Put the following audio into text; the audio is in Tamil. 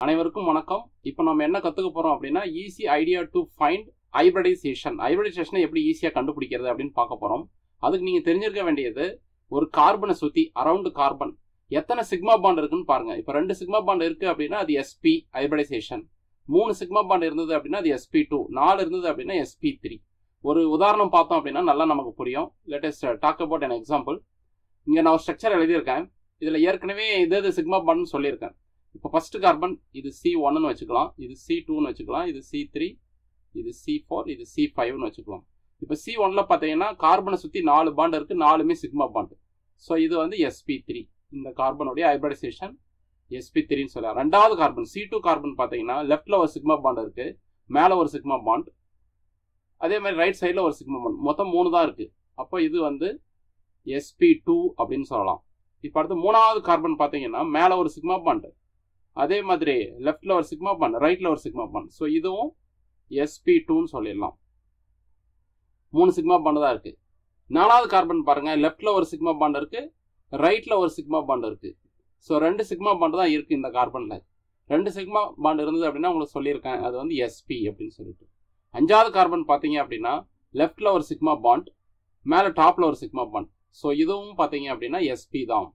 அனைவருக்கும் வணக்கம். இப்போ நம்ம என்ன கத்துக்க போறோம் அப்படின்னா easy idea to find hybridization. ஹைபிரிடைசேஷனை எப்படி ஈஸியா கண்டுபிடிக்கிறது அப்படின்னு பார்க்க போறோம். அதுக்கு நீங்க தெரிஞ்சிருக்க வேண்டியது, ஒரு கார்பனை சுத்தி அரௌண்ட் கார்பன் எத்தனை சிக்மா பாண்ட் இருக்குன்னு பாருங்க. இப்போ 2 சிக்மா பாண்ட் இருக்கு அப்படின்னா அது sp ஹைபிரிடைசேஷன். 3 சிக்மா பாண்ட் இருந்தது அப்படின்னா அது sp2. 4 இருந்தது அப்படின்னா sp3. ஒரு உதாரணம் பார்த்தோம் அப்படின்னா நல்லா நமக்கு புரியும். Let us talk about an example. இங்க நான் ஸ்ட்ரக்சர் எழுதியிருக்கேன். இதுல ஏற்கனவே இது சிக்மா பாண்ட்னு சொல்லியிருக்கேன். இப்போ ஃபர்ஸ்ட் கார்பன் இது C1ன்னு வச்சுக்கலாம், இது C2ன்னு வச்சுக்கலாம், இது C3, இது C4, இது C5ன்னு வச்சுக்கலாம். இப்போ C1ல பார்த்தீங்கன்னா கார்பனை சுற்றி 4 பாண்ட் இருக்குது, 4மே சிக்மா பாண்ட். ஸோ இது வந்து sp3. இந்த கார்பனுடைய ஹைபிரிடைசேஷன் sp3ன்னு சொல்லலாம். ரெண்டாவது கார்பன் C2 கார்பன் பார்த்தீங்கன்னா லெஃப்டில் ஒரு சிக்மா பாண்ட் இருக்குது, மேலே ஒரு சிக்மா பாண்ட், அதே மாதிரி ரைட் சைடில் ஒரு சிக்மா பாண்ட். மொத்தம் 3 தான் இருக்குது. அப்போ இது வந்து sp2 அப்படின்னு சொல்லலாம். இப்போ அடுத்து மூணாவது கார்பன் பார்த்தீங்கன்னா மேலே ஒரு சிக்மா பாண்ட், அதே மாதிரி லெஃப்ட்ல ஒரு சிக்மா பாண்ட், ரைட்ல ஒரு சிக்மா பாண்ட். ஸோ இதுவும் sp2ன்னு சொல்லிடலாம். 3 சிக்மா பாண்ட் தான் இருக்கு. நாலாவது கார்பன் பாருங்க, லெஃப்ட்ல ஒரு சிக்மா பாண்ட் இருக்கு, ரைட்ல ஒரு சிக்மா பாண்ட் இருக்கு. ஸோ 2 சிக்மா பாண்ட் தான் இருக்கு இந்த கார்பன்ல. 2 சிக்மா பாண்ட் இருந்தது அப்படின்னா உங்களுக்கு சொல்லியிருக்கேன், அது வந்து sp அப்படின்னு சொல்லிட்டு. அஞ்சாவது கார்பன் பார்த்தீங்க அப்படின்னா லெஃப்ட்ல ஒரு சிக்மா பாண்ட், மேலே டாப்ல ஒரு சிக்மா பாண்ட். ஸோ இதுவும் பார்த்தீங்க அப்படின்னா sp தான்.